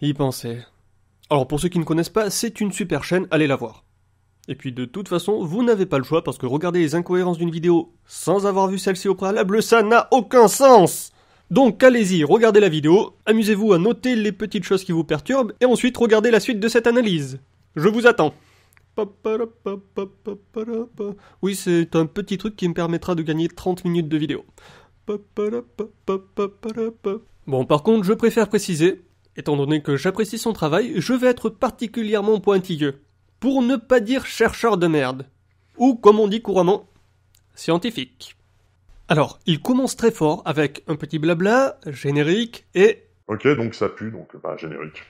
Y penser. Alors pour ceux qui ne connaissent pas, c'est une super chaîne, allez la voir. Et puis de toute façon, vous n'avez pas le choix parce que regarder les incohérences d'une vidéo sans avoir vu celle-ci au préalable, ça n'a aucun sens. Donc allez-y, regardez la vidéo, amusez-vous à noter les petites choses qui vous perturbent et ensuite regardez la suite de cette analyse. Je vous attends. Oui, c'est un petit truc qui me permettra de gagner 30 minutes de vidéo. Bon, par contre, je préfère préciser, étant donné que j'apprécie son travail, je vais être particulièrement pointilleux. Pour ne pas dire chercheur de merde. Ou, comme on dit couramment, scientifique. Alors, il commence très fort avec un petit blabla, générique, et... Ok, donc ça pue, donc générique.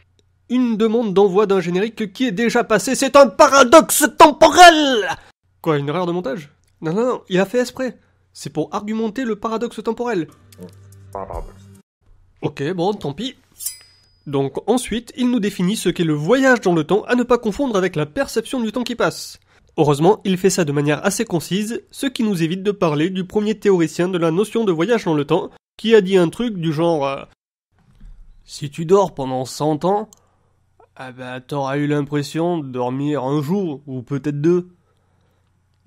Une demande d'envoi d'un générique qui est déjà passé, c'est un paradoxe temporel! Quoi, une erreur de montage? Non, il a fait exprès. C'est pour argumenter le paradoxe temporel. Pas un paradoxe. Ok, bon, tant pis. Donc ensuite, il nous définit ce qu'est le voyage dans le temps à ne pas confondre avec la perception du temps qui passe. Heureusement, il fait ça de manière assez concise, ce qui nous évite de parler du premier théoricien de la notion de voyage dans le temps, qui a dit un truc du genre si tu dors pendant 100 ans, t'auras eu l'impression de dormir un jour, ou peut-être deux.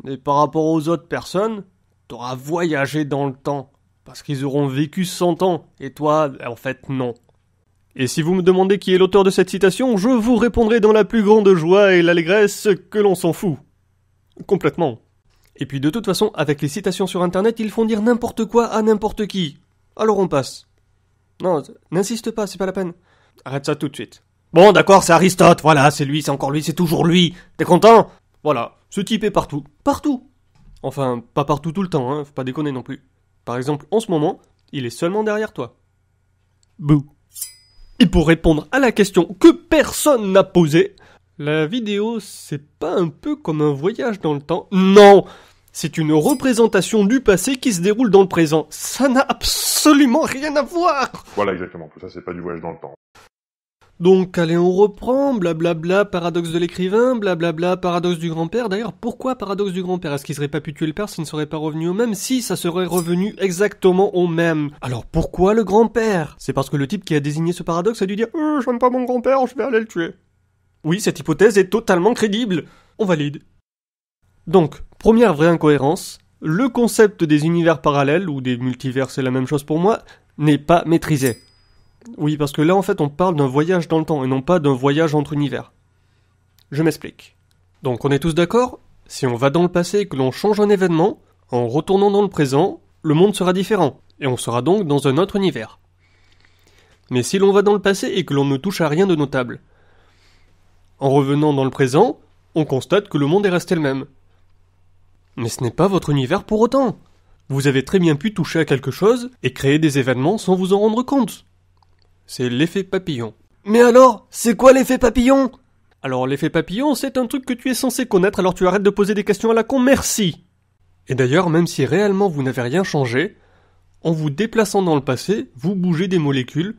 Mais par rapport aux autres personnes, t'auras voyagé dans le temps, parce qu'ils auront vécu 100 ans, et toi, en fait, non. Et si vous me demandez qui est l'auteur de cette citation, je vous répondrai dans la plus grande joie et l'allégresse que l'on s'en fout. Complètement. Et puis de toute façon, avec les citations sur internet, ils font dire n'importe quoi à n'importe qui. Alors on passe. Non, n'insiste pas, c'est pas la peine. Arrête ça tout de suite. Bon d'accord, c'est Aristote, voilà, c'est lui, c'est encore lui, c'est toujours lui. T'es content? Voilà, ce type est partout. Partout. Enfin, pas partout tout le temps, hein, faut pas déconner non plus. Par exemple, en ce moment, il est seulement derrière toi. Bouh. Et pour répondre à la question que personne n'a posée, la vidéo, c'est pas un peu comme un voyage dans le temps? Non! C'est une représentation du passé qui se déroule dans le présent. Ça n'a absolument rien à voir! Voilà, exactement. Tout ça, c'est pas du voyage dans le temps. Donc, allez, on reprend, blablabla, paradoxe de l'écrivain, blablabla, paradoxe du grand-père. D'ailleurs, pourquoi paradoxe du grand-père? Est-ce qu'il serait pas pu tuer le père s'il ne serait pas revenu au même? Si, ça serait revenu exactement au même. Alors, pourquoi le grand-père? C'est parce que le type qui a désigné ce paradoxe a dû dire « je n'aime pas mon grand-père, je vais aller le tuer ». Oui, cette hypothèse est totalement crédible. On valide. Donc, première vraie incohérence, le concept des univers parallèles, ou des multivers, c'est la même chose pour moi, n'est pas maîtrisé. Oui, parce que là, en fait, on parle d'un voyage dans le temps, et non pas d'un voyage entre univers. Je m'explique. Donc, on est tous d'accord? Si on va dans le passé et que l'on change un événement, en retournant dans le présent, le monde sera différent, et on sera donc dans un autre univers. Mais si l'on va dans le passé et que l'on ne touche à rien de notable, en revenant dans le présent, on constate que le monde est resté le même. Mais ce n'est pas votre univers pour autant. Vous avez très bien pu toucher à quelque chose et créer des événements sans vous en rendre compte. C'est l'effet papillon. Mais alors, c'est quoi l'effet papillon? Alors l'effet papillon, c'est un truc que tu es censé connaître, alors tu arrêtes de poser des questions à la con, merci. Et d'ailleurs, même si réellement vous n'avez rien changé, en vous déplaçant dans le passé, vous bougez des molécules,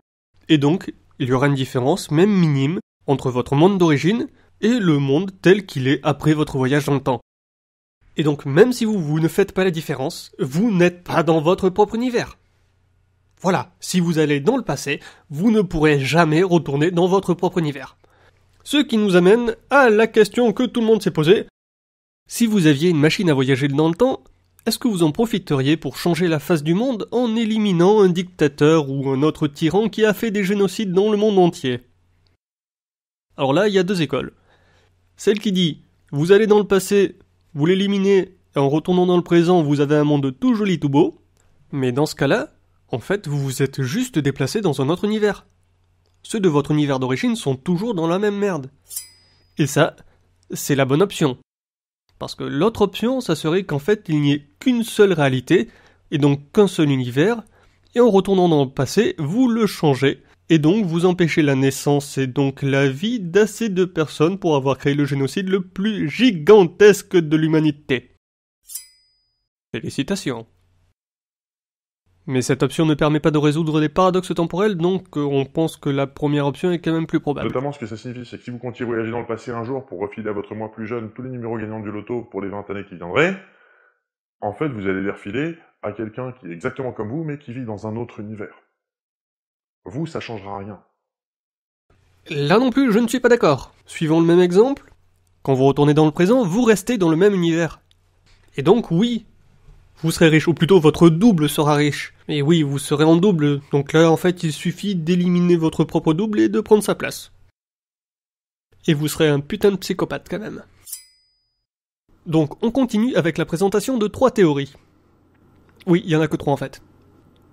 et donc il y aura une différence, même minime, entre votre monde d'origine et le monde tel qu'il est après votre voyage dans le temps. Et donc même si vous ne faites pas la différence, vous n'êtes pas dans votre propre univers. Voilà, si vous allez dans le passé, vous ne pourrez jamais retourner dans votre propre univers. Ce qui nous amène à la question que tout le monde s'est posée. Si vous aviez une machine à voyager dans le temps, est-ce que vous en profiteriez pour changer la face du monde en éliminant un dictateur ou un autre tyran qui a fait des génocides dans le monde entier? Alors là, il y a deux écoles. Celle qui dit, vous allez dans le passé, vous l'éliminez, et en retournant dans le présent, vous avez un monde tout joli, tout beau. Mais dans ce cas-là, en fait, vous vous êtes juste déplacé dans un autre univers. Ceux de votre univers d'origine sont toujours dans la même merde. Et ça, c'est la bonne option. Parce que l'autre option, ça serait qu'en fait, il n'y ait qu'une seule réalité, et donc qu'un seul univers, et en retournant dans le passé, vous le changez, et donc vous empêchez la naissance et donc la vie d'assez de personnes pour avoir créé le génocide le plus gigantesque de l'humanité. Félicitations. Mais cette option ne permet pas de résoudre les paradoxes temporels, donc on pense que la première option est quand même plus probable. Notamment, ce que ça signifie, c'est que si vous comptiez voyager dans le passé un jour pour refiler à votre moi plus jeune tous les numéros gagnants du loto pour les 20 années qui viendraient, en fait, vous allez les refiler à quelqu'un qui est exactement comme vous, mais qui vit dans un autre univers. Vous, ça changera rien. Là non plus, je ne suis pas d'accord. Suivons le même exemple. Quand vous retournez dans le présent, vous restez dans le même univers. Et donc, oui, vous serez riche, ou plutôt votre double sera riche. Et oui, vous serez en double, donc là, en fait, il suffit d'éliminer votre propre double et de prendre sa place. Et vous serez un putain de psychopathe, quand même. Donc, on continue avec la présentation de 3 théories. Oui, il y en a que 3 en fait.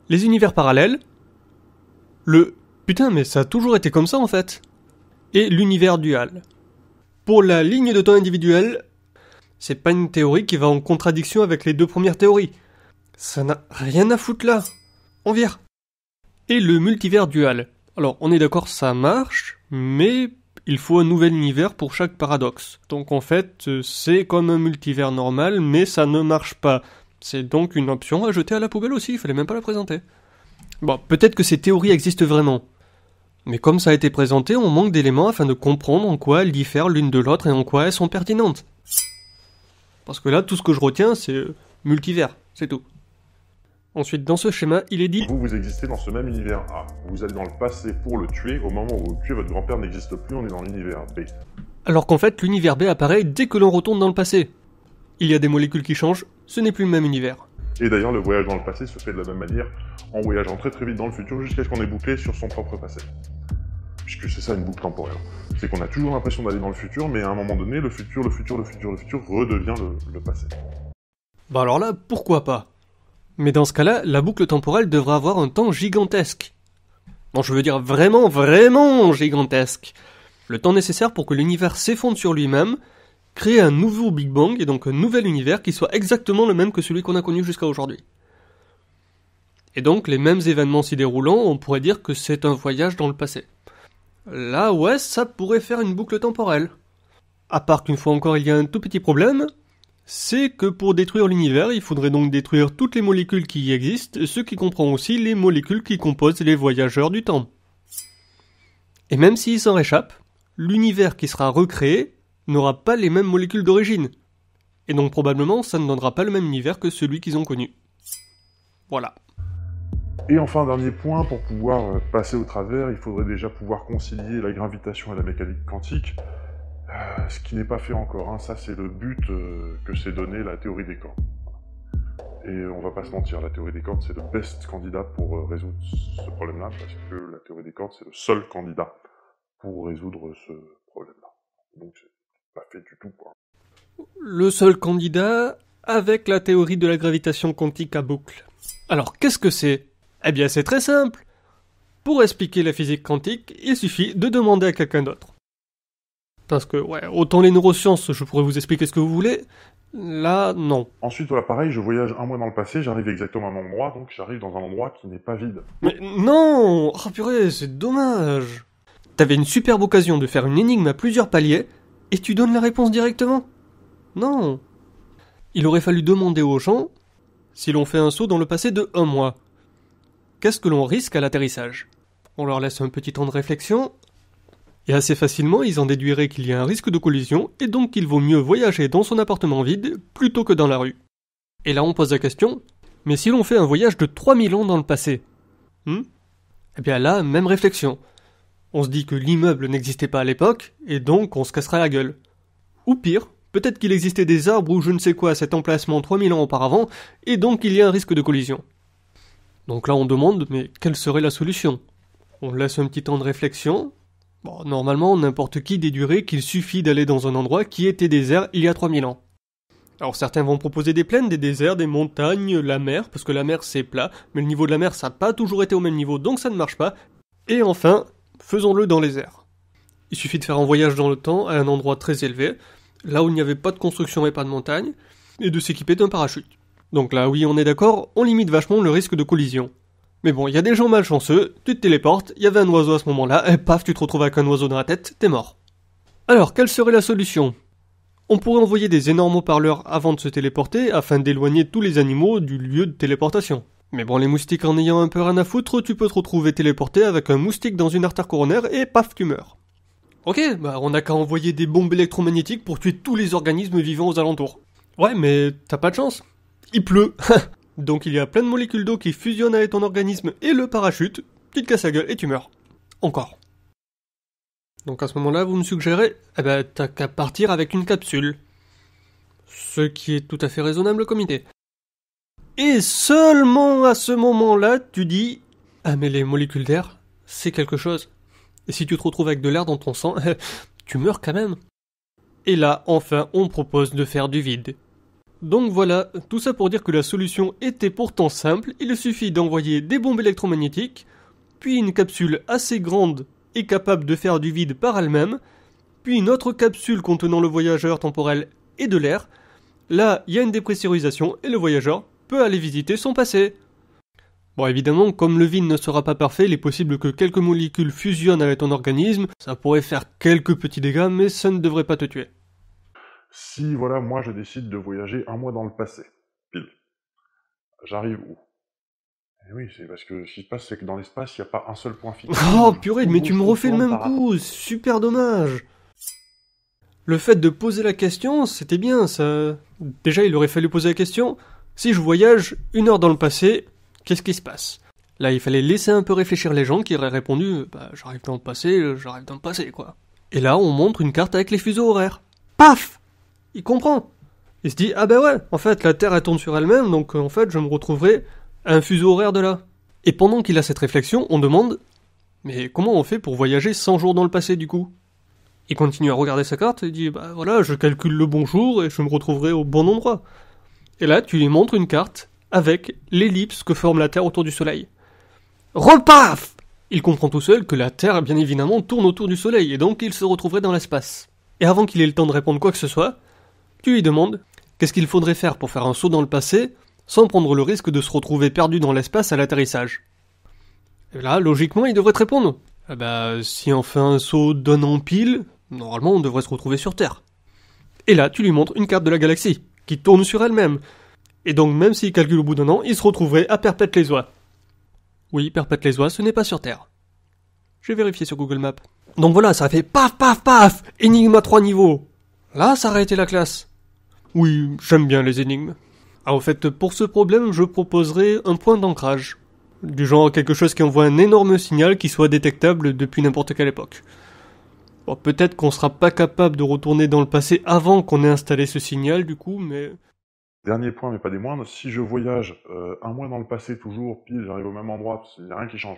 Les univers parallèles, le « putain, mais ça a toujours été comme ça en fait », et l'univers dual. Pour la ligne de temps individuelle, c'est pas une théorie qui va en contradiction avec les 2 premières théories. Ça n'a rien à foutre là. On vire. Et le multivers dual. Alors, on est d'accord, ça marche, mais il faut un nouvel univers pour chaque paradoxe. Donc en fait, c'est comme un multivers normal, mais ça ne marche pas. C'est donc une option à jeter à la poubelle aussi, il fallait même pas la présenter. Bon, peut-être que ces théories existent vraiment. Mais comme ça a été présenté, on manque d'éléments afin de comprendre en quoi elles diffèrent l'une de l'autre et en quoi elles sont pertinentes. Parce que là, tout ce que je retiens, c'est multivers, c'est tout. Ensuite, dans ce schéma, il est dit... Vous existez dans ce même univers A. Vous allez dans le passé pour le tuer. Au moment où vous tuez, votre grand-père n'existe plus, on est dans l'univers B. Alors qu'en fait, l'univers B apparaît dès que l'on retourne dans le passé. Il y a des molécules qui changent, ce n'est plus le même univers. Et d'ailleurs, le voyage dans le passé se fait de la même manière, en voyageant très très vite dans le futur jusqu'à ce qu'on ait bouclé sur son propre passé. Puisque c'est ça une boucle temporelle. C'est qu'on a toujours l'impression d'aller dans le futur, mais à un moment donné, le futur redevient le passé. Bah alors là, pourquoi pas? Mais dans ce cas-là, la boucle temporelle devra avoir un temps gigantesque. Non, je veux dire vraiment, vraiment gigantesque. Le temps nécessaire pour que l'univers s'effondre sur lui-même, créer un nouveau Big Bang, et donc un nouvel univers qui soit exactement le même que celui qu'on a connu jusqu'à aujourd'hui. Et donc, les mêmes événements s'y déroulant, on pourrait dire que c'est un voyage dans le passé. Là, ouais, ça pourrait faire une boucle temporelle. À part qu'une fois encore, il y a un tout petit problème, c'est que pour détruire l'univers, il faudrait donc détruire toutes les molécules qui y existent, ce qui comprend aussi les molécules qui composent les voyageurs du temps. Et même s'ils s'en réchappent, l'univers qui sera recréé n'aura pas les mêmes molécules d'origine. Et donc probablement, ça ne donnera pas le même univers que celui qu'ils ont connu. Voilà. Et enfin, dernier point, pour pouvoir passer au travers, il faudrait déjà pouvoir concilier la gravitation et la mécanique quantique, ce qui n'est pas fait encore, hein. Ça c'est le but que s'est donné la théorie des cordes. Et on va pas se mentir, la théorie des cordes c'est le best candidat pour résoudre ce problème-là, parce que la théorie des cordes c'est le seul candidat pour résoudre ce problème-là. Donc c'est pas fait du tout, quoi. Le seul candidat avec la théorie de la gravitation quantique à boucle. Alors qu'est-ce que c'est ? Eh bien c'est très simple. Pour expliquer la physique quantique, il suffit de demander à quelqu'un d'autre. Parce que, ouais, autant les neurosciences, je pourrais vous expliquer ce que vous voulez, là, non. Ensuite, voilà, pareil, je voyage un mois dans le passé, j'arrive exactement au même endroit, donc j'arrive dans un endroit qui n'est pas vide. Mais non! Oh purée, c'est dommage! T'avais une superbe occasion de faire une énigme à plusieurs paliers, et tu donnes la réponse directement? Non. Il aurait fallu demander aux gens si l'on fait un saut dans le passé de 1 mois. Qu'est-ce que l'on risque à l'atterrissage? On leur laisse un petit temps de réflexion, et assez facilement ils en déduiraient qu'il y a un risque de collision, et donc qu'il vaut mieux voyager dans son appartement vide plutôt que dans la rue. Et là on pose la question, mais si l'on fait un voyage de 3000 ans dans le passé? Eh bien là, même réflexion. On se dit que l'immeuble n'existait pas à l'époque, et donc on se cassera la gueule. Ou pire, peut-être qu'il existait des arbres ou je ne sais quoi à cet emplacement 3000 ans auparavant, et donc il y a un risque de collision. Donc là on demande, mais quelle serait la solution? On laisse un petit temps de réflexion. Bon, normalement, n'importe qui déduirait qu'il suffit d'aller dans un endroit qui était désert il y a 3000 ans. Alors certains vont proposer des plaines, des déserts, des montagnes, la mer, parce que la mer c'est plat, mais le niveau de la mer ça n'a pas toujours été au même niveau, donc ça ne marche pas. Et enfin, faisons-le dans les airs. Il suffit de faire un voyage dans le temps à un endroit très élevé, là où il n'y avait pas de construction et pas de montagne, et de s'équiper d'un parachute. Donc là, oui, on est d'accord, on limite vachement le risque de collision. Mais bon, il y a des gens malchanceux, tu te téléportes, il y avait un oiseau à ce moment-là, et paf, tu te retrouves avec un oiseau dans la tête, t'es mort. Alors, quelle serait la solution? On pourrait envoyer des énormes haut-parleurs avant de se téléporter, afin d'éloigner tous les animaux du lieu de téléportation. Mais bon, les moustiques en ayant un peu rien à foutre, tu peux te retrouver téléporté avec un moustique dans une artère coronaire, et paf, tu meurs. Ok, bah on n'a qu'à envoyer des bombes électromagnétiques pour tuer tous les organismes vivants aux alentours. Ouais, mais t'as pas de chance. Il pleut. Donc il y a plein de molécules d'eau qui fusionnent avec ton organisme et le parachute, tu te casses la gueule et tu meurs. Encore. Donc à ce moment-là, vous me suggérez, t'as qu'à partir avec une capsule. Ce qui est tout à fait raisonnable comme idée. Et seulement à ce moment-là, tu dis, ah mais les molécules d'air, c'est quelque chose. Et si tu te retrouves avec de l'air dans ton sang, tu meurs quand même. Et là, enfin, on propose de faire du vide. Donc voilà, tout ça pour dire que la solution était pourtant simple, il suffit d'envoyer des bombes électromagnétiques, puis une capsule assez grande et capable de faire du vide par elle-même, puis une autre capsule contenant le voyageur temporel et de l'air. Là, il y a une dépressurisation et le voyageur peut aller visiter son passé. Bon, évidemment, comme le vide ne sera pas parfait, il est possible que quelques molécules fusionnent avec ton organisme, ça pourrait faire quelques petits dégâts, mais ça ne devrait pas te tuer. Si, voilà, moi je décide de voyager 1 mois dans le passé, pile. J'arrive où? Eh oui, c'est parce que ce qui se passe, c'est que dans l'espace, il n'y a pas un seul point fixe. Oh purée, mais tu me refais le même coup, super dommage. Le fait de poser la question, c'était bien, ça... Déjà, il aurait fallu poser la question, si je voyage 1 heure dans le passé, qu'est-ce qui se passe? Là, il fallait laisser un peu réfléchir les gens qui auraient répondu, j'arrive dans le passé, quoi. Et là, on montre une carte avec les fuseaux horaires. Paf! Il comprend. Il se dit, ouais, en fait, la Terre, elle tourne sur elle-même, donc en fait, je me retrouverai à un fuseau horaire de là. Et pendant qu'il a cette réflexion, on demande, mais comment on fait pour voyager 100 jours dans le passé, du coup? Il continue à regarder sa carte et dit, voilà, je calcule le bon jour et je me retrouverai au bon endroit. Et là, tu lui montres une carte avec l'ellipse que forme la Terre autour du Soleil. Repaf! Il comprend tout seul que la Terre, bien évidemment, tourne autour du Soleil, et donc il se retrouverait dans l'espace. Et avant qu'il ait le temps de répondre quoi que ce soit, tu lui demandes qu'est-ce qu'il faudrait faire pour faire un saut dans le passé sans prendre le risque de se retrouver perdu dans l'espace à l'atterrissage. Et là, logiquement, il devrait te répondre. Si on fait un saut d'un an pile, normalement on devrait se retrouver sur Terre. Et là, tu lui montres une carte de la galaxie, qui tourne sur elle-même. Et donc, même s'il calcule au bout d'1 an, il se retrouverait à Perpète-les-Oies. Oui, Perpète-les-Oies, ce n'est pas sur Terre. J'ai vérifié sur Google Maps. Donc voilà, ça a fait paf, paf, paf, énigme à 3 niveaux. Là, ça aurait été la classe. Oui, j'aime bien les énigmes. En fait, pour ce problème, je proposerais un point d'ancrage. Du genre quelque chose qui envoie un énorme signal qui soit détectable depuis n'importe quelle époque. Bon, peut-être qu'on sera pas capable de retourner dans le passé avant qu'on ait installé ce signal, du coup, mais... Dernier point, mais pas des moindres, si je voyage 1 mois dans le passé, toujours pile, j'arrive au même endroit, il n'y a rien qui change.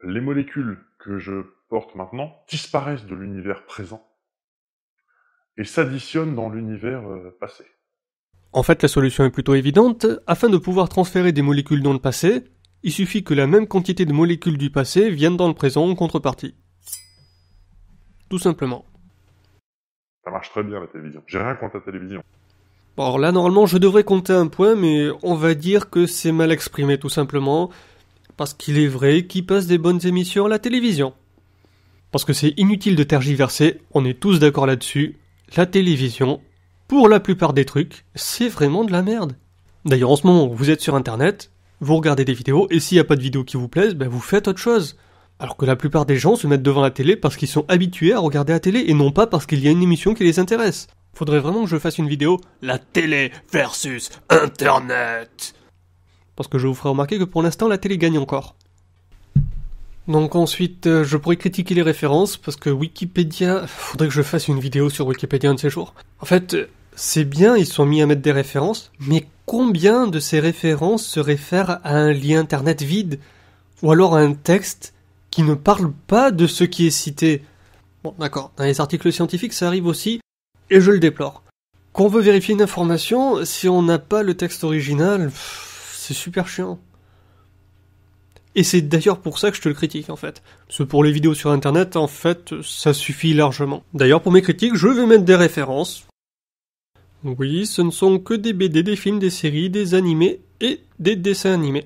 Les molécules que je porte maintenant disparaissent de l'univers présent et s'additionnent dans l'univers passé. En fait, la solution est plutôt évidente. Afin de pouvoir transférer des molécules dans le passé, il suffit que la même quantité de molécules du passé viennent dans le présent en contrepartie. Tout simplement. Ça marche très bien la télévision. J'ai rien contre la télévision. Bon, alors là, normalement, je devrais compter un point, mais on va dire que c'est mal exprimé, tout simplement. Parce qu'il est vrai qu'il passe des bonnes émissions à la télévision. Parce que c'est inutile de tergiverser, on est tous d'accord là-dessus. La télévision, pour la plupart des trucs, c'est vraiment de la merde. D'ailleurs, en ce moment, vous êtes sur Internet, vous regardez des vidéos, et s'il n'y a pas de vidéos qui vous plaisent, vous faites autre chose. Alors que la plupart des gens se mettent devant la télé parce qu'ils sont habitués à regarder la télé, et non pas parce qu'il y a une émission qui les intéresse. Faudrait vraiment que je fasse une vidéo, la télé versus Internet. Parce que je vous ferai remarquer que pour l'instant, la télé gagne encore. Donc ensuite, je pourrais critiquer les références, parce que Wikipédia... Faudrait que je fasse une vidéo sur Wikipédia un de ces jours. En fait, c'est bien, ils sont mis à mettre des références, mais combien de ces références se réfèrent à un lien internet vide? Ou alors à un texte qui ne parle pas de ce qui est cité? Bon, d'accord, dans les articles scientifiques, ça arrive aussi, et je le déplore. Quand on veut vérifier une information, si on n'a pas le texte original, c'est super chiant. Et c'est d'ailleurs pour ça que je te le critique, en fait. Parce que pour les vidéos sur Internet, en fait, ça suffit largement. D'ailleurs, pour mes critiques, je vais mettre des références. Oui, ce ne sont que des BD, des films, des séries, des animés et des dessins animés.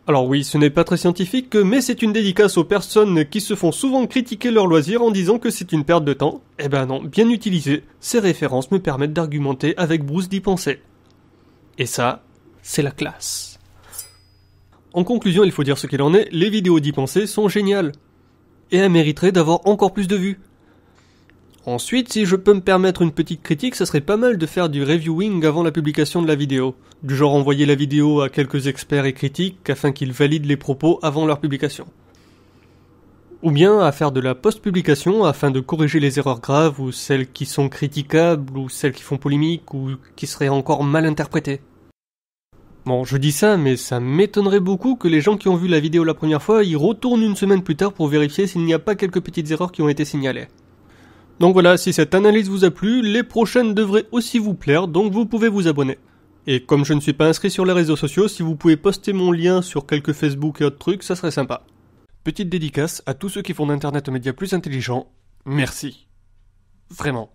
Alors oui, ce n'est pas très scientifique, mais c'est une dédicace aux personnes qui se font souvent critiquer leur loisir en disant que c'est une perte de temps. Eh ben non, bien utilisées, ces références me permettent d'argumenter avec brousse d'y penser. Et ça, c'est la classe. En conclusion, il faut dire ce qu'il en est, les vidéos d'y penser sont géniales. Et elles mériteraient d'avoir encore plus de vues. Ensuite, si je peux me permettre une petite critique, ça serait pas mal de faire du reviewing avant la publication de la vidéo. Du genre envoyer la vidéo à quelques experts et critiques afin qu'ils valident les propos avant leur publication. Ou bien à faire de la post-publication afin de corriger les erreurs graves ou celles qui sont critiquables ou celles qui font polémique ou qui seraient encore mal interprétées. Bon, je dis ça, mais ça m'étonnerait beaucoup que les gens qui ont vu la vidéo la première fois y retournent une semaine plus tard pour vérifier s'il n'y a pas quelques petites erreurs qui ont été signalées. Donc voilà, si cette analyse vous a plu, les prochaines devraient aussi vous plaire, donc vous pouvez vous abonner. Et comme je ne suis pas inscrit sur les réseaux sociaux, si vous pouvez poster mon lien sur quelques Facebook et autres trucs, ça serait sympa. Petite dédicace à tous ceux qui font d'Internet un média plus intelligent. Merci. Vraiment.